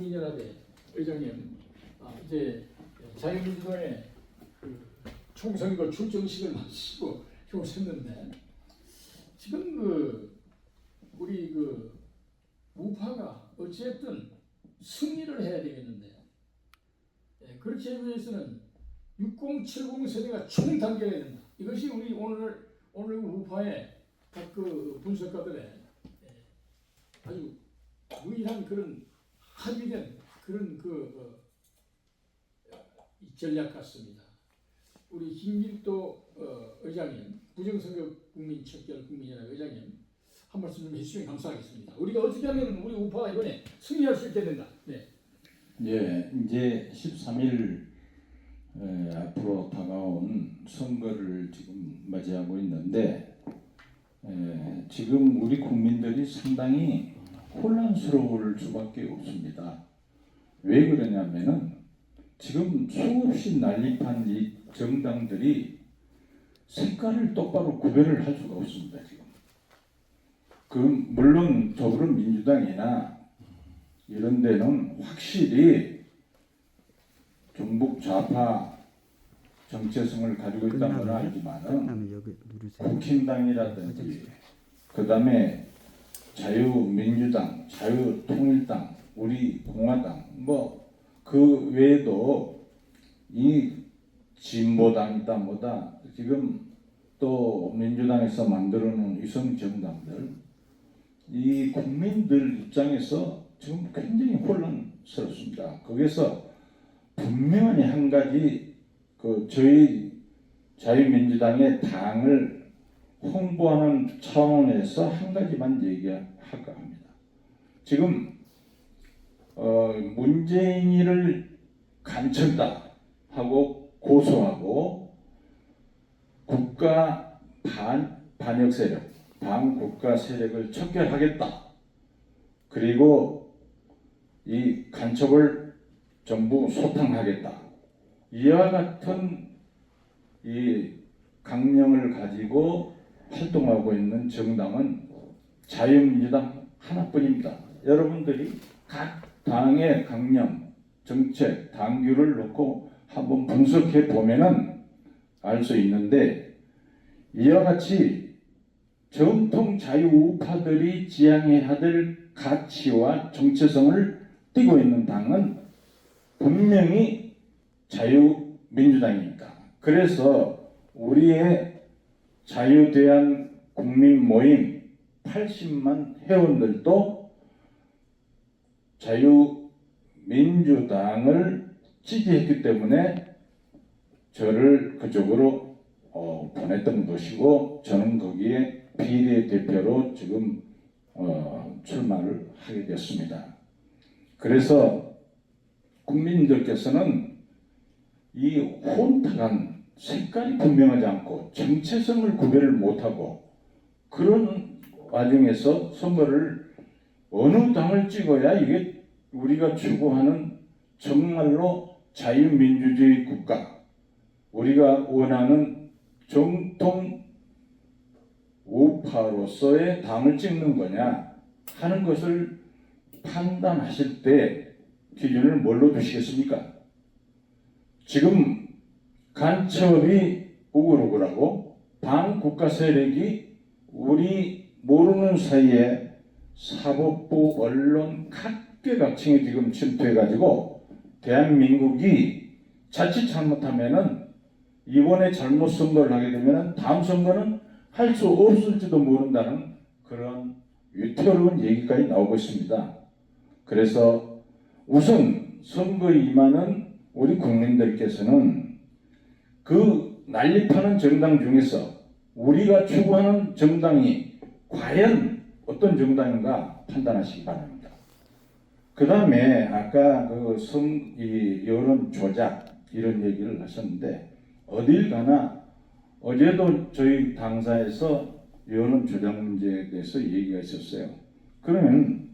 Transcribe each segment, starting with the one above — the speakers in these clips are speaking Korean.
국민연합회 의장님, 이제 자유민주당의 그 총선거 출정식을 마치고 오셨는데, 지금 우리 우파가 어쨌든 승리를 해야 되겠는데, 그렇게 하기 위해서는 6070 세대가 총단결해야 된다. 이것이 우리 오늘 우파의 각 분석가들의 아주 유일한 그런 합의된 그런 전략 같습니다. 우리 김길도 의장님, 부정선거 국민척결 국민연합 의장님, 한 말씀 좀 해주시면 감사하겠습니다. 우리가 어떻게 하면 우리 우파가 이번에 승리할 수 있게 된다. 네. 예, 이제 13일 앞으로 다가온 선거를 지금 맞이하고 있는데, 지금 우리 국민들이 상당히 혼란스러울 수밖에 없습니다. 왜 그러냐면은 지금 수없이 난립한 이 정당들이 색깔을 똑바로 구별을 할 수가 없습니다. 지금 물론 더불어민주당이나 이런 데는 확실히 중북 좌파 정체성을 가지고 있다는 걸 알지만은 국힘당이라든지 그 다음에 자유민주당, 자유통일당, 우리 공화당 그 외에도 이 진보당이다 뭐다 지금 또 민주당에서 만들어 놓은 위성 정당들, 이 국민들 입장에서 지금 굉장히 혼란스럽습니다. 거기서 분명히 한 가지 저희 자유민주당의 당을 홍보하는 차원에서 한 가지만 얘기할까 합니다. 지금 문재인이를 간첩다 하고 고소하고 국가 반역 세력, 반국가 세력을 척결하겠다. 그리고 이 간첩을 전부 소탕하겠다. 이와 같은 이 강령을 가지고 활동하고 있는 정당은 자유민주당 하나뿐입니다. 여러분들이 각 당의 강령, 정책, 당규를 놓고 한번 분석해 보면은 알 수 있는데, 이와 같이 전통 자유우파들이 지향해야 될 가치와 정체성을 띠고 있는 당은 분명히 자유민주당입니다. 그래서 우리의 자유대한 국민 모임 80만 회원들도 자유민주당을 지지했기 때문에 저를 그쪽으로 보냈던 것이고, 저는 거기에 비례대표로 지금 출마를 하게 됐습니다. 그래서 국민들께서는 이 혼탁한 색깔이 분명하지 않고 정체성을 구별을 못하고 그런 와중에서 선거를 어느 당을 찍어야 이게 우리가 추구하는 정말로 자유민주주의 국가, 우리가 원하는 정통 우파로서의 당을 찍는 거냐 하는 것을 판단하실 때 기준을 뭘로 두시겠습니까? 지금 간첩이 우글우글하고 반국가 세력이 우리 모르는 사이에 사법부, 언론 각계각층에 지금 침투해가지고 대한민국이 자칫 잘못하면은 이번에 잘못 선거를 하게 되면은 다음 선거는 할 수 없을지도 모른다는 그런 위태로운 얘기까지 나오고 있습니다. 그래서 우선 선거에 임하는 우리 국민들께서는 그 난립하는 정당 중에서 우리가 추구하는 정당이 과연 어떤 정당인가 판단하시기 바랍니다. 그 다음에 아까 이 여론 조작 이런 얘기를 하셨는데, 어딜 가나 어제도 저희 당사에서 여론 조작 문제에 대해서 얘기가 있었어요. 그러면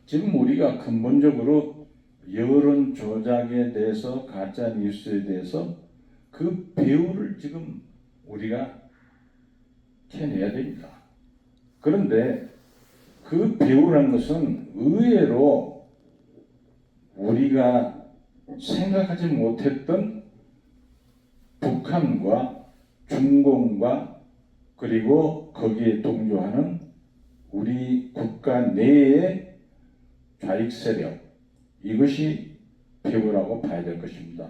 지금 우리가 근본적으로 여론 조작에 대해서, 가짜 뉴스에 대해서 그 배후를 지금 우리가 캐내야 됩니다. 그런데 그 배후라는 것은 의외로 우리가 생각하지 못했던 북한과 중공과 그리고 거기에 동조하는 우리 국가 내의 좌익 세력, 이것이 배후라고 봐야 될 것입니다.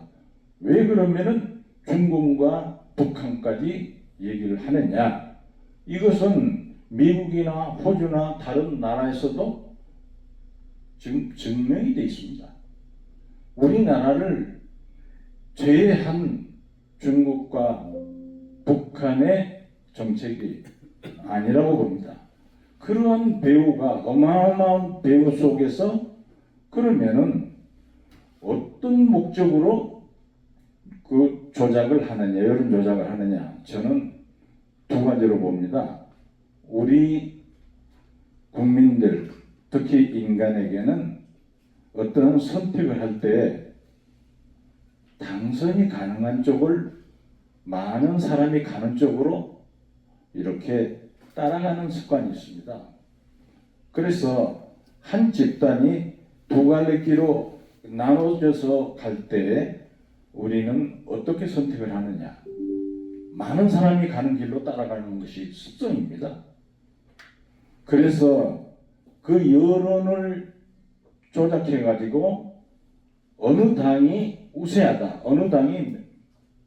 왜 그러면은 중공과 북한까지 얘기를 하느냐? 이것은 미국이나 호주나 다른 나라에서도 지금 증명이 되어 있습니다. 우리나라를 제외한 중국과 북한의 정책이 아니라고 봅니다. 그러한 배후가 어마어마한 배후 속에서 그러면은 어떤 목적으로 그 조작을 하느냐, 여론 조작을 하느냐, 저는 두 가지로 봅니다. 우리 국민들, 특히 인간에게는 어떤 선택을 할 때 당선이 가능한 쪽을 많은 사람이 가는 쪽으로 이렇게 따라가는 습관이 있습니다. 그래서 한 집단이 두 갈래 길로 나눠져서 갈 때 우리는 어떻게 선택을 하느냐? 많은 사람이 가는 길로 따라가는 것이 습성입니다. 그래서 그 여론을 조작해가지고 어느 당이 우세하다, 어느 당이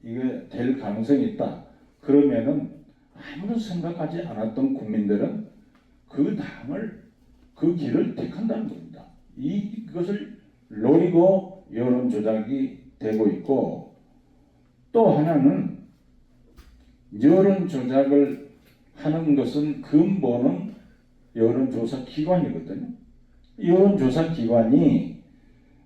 이게 될 가능성이 있다. 그러면은 아무런 생각하지 않았던 국민들은 그 당을, 그 길을 택한다는 겁니다. 이것을 노리고 여론 조작이 되고 있고, 또 하나는 여론 조작을 하는 것은 근본은 여론조사 기관이거든요. 여론조사 기관이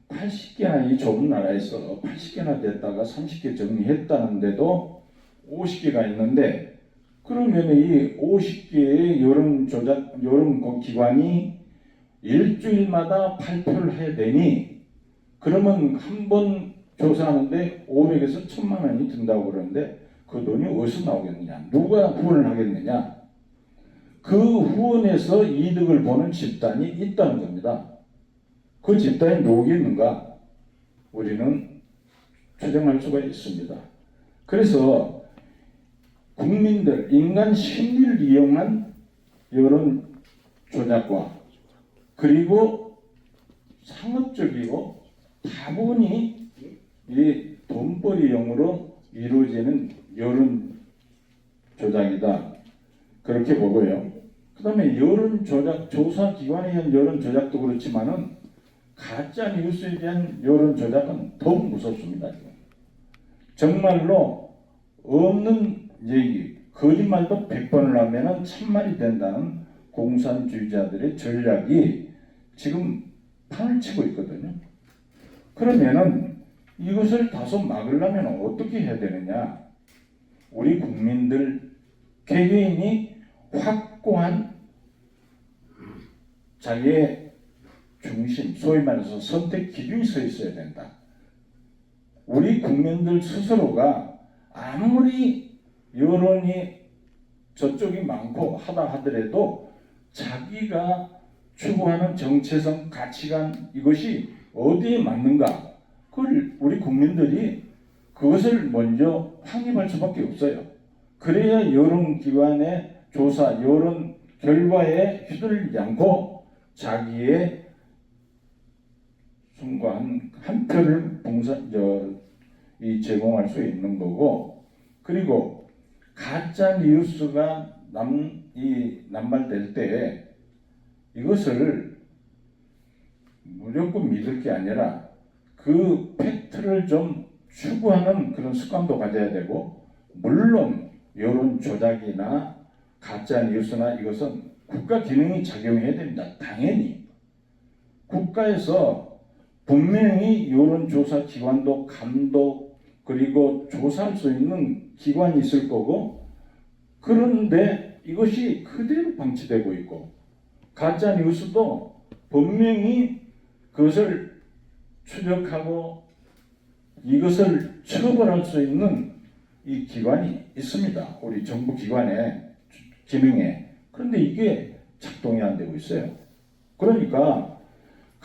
80개나 이 좁은 나라에서 80개나 됐다가 30개 정리했다는데도 50개가 있는데, 그러면 이 50개의 여론 기관이 일주일마다 발표를 해야 되니, 그러면 한 번 조사하는데 500에서 1000만 원이 든다고 그러는데 그 돈이 어디서 나오겠느냐? 누가 후원을 하겠느냐? 그 후원에서 이득을 보는 집단이 있다는 겁니다. 그 집단이 누구겠는가? 우리는 추정할 수가 있습니다. 그래서 국민들, 인간 심리를 이용한 여론 조작과 그리고 상업적이고 다분히 이 돈벌이용으로 이루어지는 여론 조작이다. 그렇게 보고요. 그 다음에 여론 조작, 조사 기관에 의한 여론 조작도 그렇지만은 가짜 뉴스에 대한 여론 조작은 더욱 무섭습니다. 정말로 없는 얘기, 거짓말도 100번을 하면은 1000말이 된다는 공산주의자들의 전략이 지금 판을 치고 있거든요. 그러면은 이것을 다소 막으려면 어떻게 해야 되느냐? 우리 국민들 개개인이 확고한 자기의 중심, 소위 말해서 선택 기준이 서 있어야 된다. 우리 국민들 스스로가 아무리 여론이 저쪽이 많고 하다 하더라도 자기가 추구하는 정체성, 가치관, 이것이 어디에 맞는가? 그걸 우리 국민들이 그것을 먼저 확립할 수밖에 없어요. 그래야 여론기관의 조사, 여론 결과에 휘둘리지 않고 자기의 순간 한 표를 제공할 수 있는 거고, 그리고 가짜 뉴스가 남발될 때 이것을 무조건 믿을 게 아니라 그 팩트를 좀 추구하는 그런 습관도 가져야 되고, 물론 여론 조작이나 가짜 뉴스나 이것은 국가 기능이 작용해야 됩니다. 당연히 국가에서 분명히 여론조사 기관도 감독 그리고 조사할 수 있는 기관이 있을 거고, 그런데 이것이 그대로 방치되고 있고, 가짜 뉴스도 분명히 그것을 추적하고 이것을 처벌할 수 있는 이 기관이 있습니다. 우리 정부 기관의 기능에. 그런데 이게 작동이 안 되고 있어요. 그러니까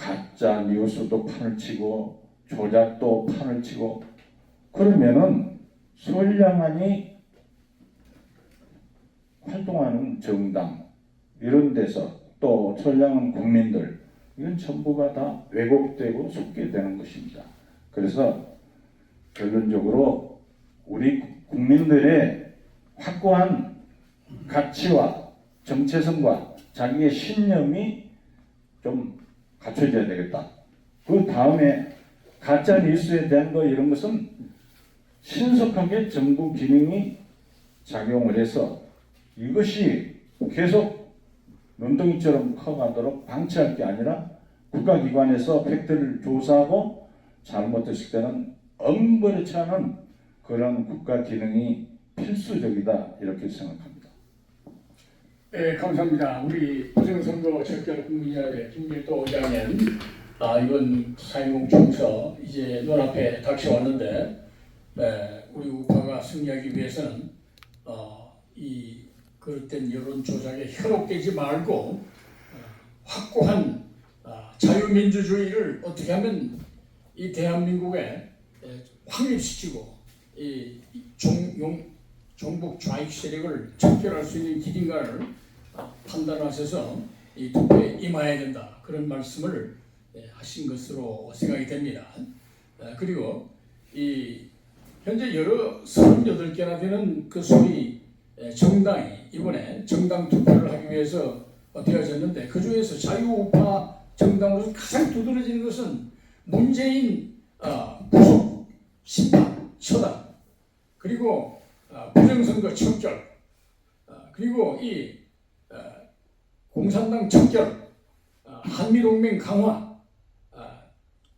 가짜 뉴스도 판을 치고 조작도 판을 치고 그러면은 선량하니 활동하는 정당 이런 데서 또 선량한 국민들 이건 전부가 다 왜곡되고 속게 되는 것입니다. 그래서 결론적으로 우리 국민들의 확고한 가치와 정체성과 자기의 신념이 좀 갖춰져야 되겠다. 그 다음에 가짜 뉴스에 대한 거 이런 것은 신속하게 정부 기능이 작용을 해서 이것이 계속 눈덩이처럼 커가도록 방치할 게 아니라 국가기관에서 팩트를 조사하고 잘못했을 때는 엄벌치 않은 그런 국가 기능이 필수적이다 이렇게 생각합니다. 네, 감사합니다. 우리 부정선거 척결 국민연합의 김길도 의장님, 이번 4.10 총선 이제 눈앞에 닥쳐왔는데, 우리 우파가 승리하기 위해서는 이 그릇된 여론 조작에 현혹되지 말고 확고한 자유민주주의를 어떻게 하면 이 대한민국에 확립시키고 이 종북 좌익 세력을 척결할 수 있는 길인가를 판단하셔서 이 투표에 임해야 된다. 그런 말씀을 하신 것으로 생각이 됩니다. 그리고 이 현재 여러 38개나 되는 그 소위 정당이 이번에 정당 투표를 하기 위해서 되어졌는데 그 중에서 자유우파 정당으로서 가장 두드러지는 것은 문재인 구속, 심판, 처단 그리고 부정선거 척결 그리고 이 공산당 척결, 한미동맹 강화,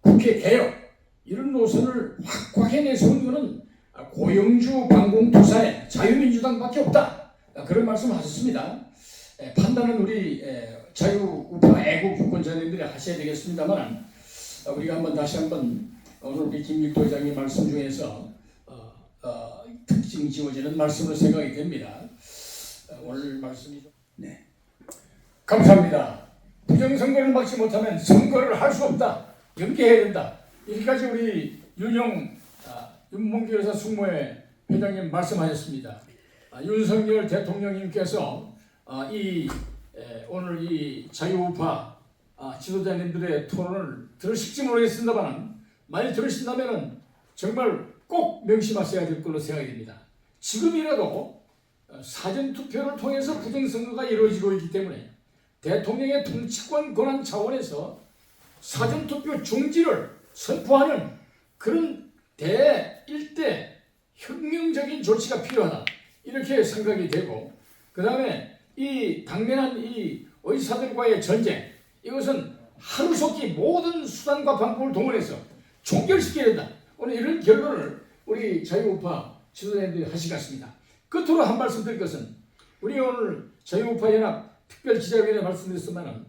국회 개혁 이런 노선을 확고하게 내세운 것은 고영주 방공투사의 자유민주당밖에 없다. 그런 말씀하셨습니다. 판단은 우리 자유우파 애국 유권자님들이 하셔야 되겠습니다만 우리가 다시 한번 오늘 우리 김길도 회장님 말씀 중에서 특징 지어지는 말씀으로 생각이 됩니다. 오늘 말씀이 좀... 네. 감사합니다. 부정선거를 막지 못하면 선거를 할 수 없다. 이렇게 해야 된다. 여기까지 우리 윤봉길 여사 숙모회 회장님 말씀하셨습니다. 윤석열 대통령님께서 오늘 이 자유우파 지도자님들의 토론을 들으실지 모르겠습니다만 만약 들으신다면 정말 꼭 명심하셔야 될 걸로 생각이 됩니다. 지금이라도 사전투표를 통해서 부정선거가 이루어지고 있기 때문에 대통령의 통치권 권한 차원에서 사전투표 중지를 선포하는 그런 일대 혁명적인 조치가 필요하다. 이렇게 생각이 되고 그 다음에 이 당면한 이 의사들과의 전쟁 이것은 하루속히 모든 수단과 방법을 동원해서 종결시켜야 된다. 오늘 이런 결론을 우리 자유우파 지도자님들이 하신 것 같습니다. 끝으로 한 말씀 드릴 것은 우리 오늘 자유우파 연합 특별지자위원회 말씀드렸지만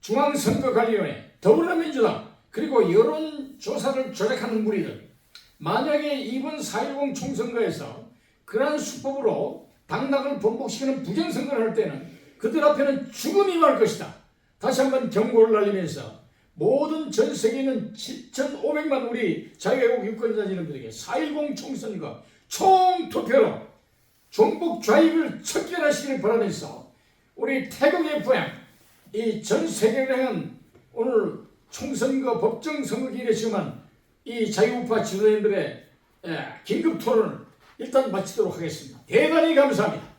중앙선거관리위원회 더불어민주당 그리고 여론조사를 조작하는 무리들 만약에 이번 4.10 총선거에서 그러한 수법으로 당락을 번복시키는 부정선거를 할 때는 그들 앞에는 죽음이 말 것이다. 다시 한번 경고를 날리면서 모든 전 세계에 있는 7,500만 우리 자유애국 유권자님들에게 4.10 총선거 총투표로 종북 좌익을 척결하시기를 바라면서 우리 태국의 부양 이 전 세계를 향한 오늘 총선거 법정 선거기일에 지금한 이 자유우파 지도자님들의 긴급 토론을 일단 마치도록 하겠습니다. 대단히 감사합니다.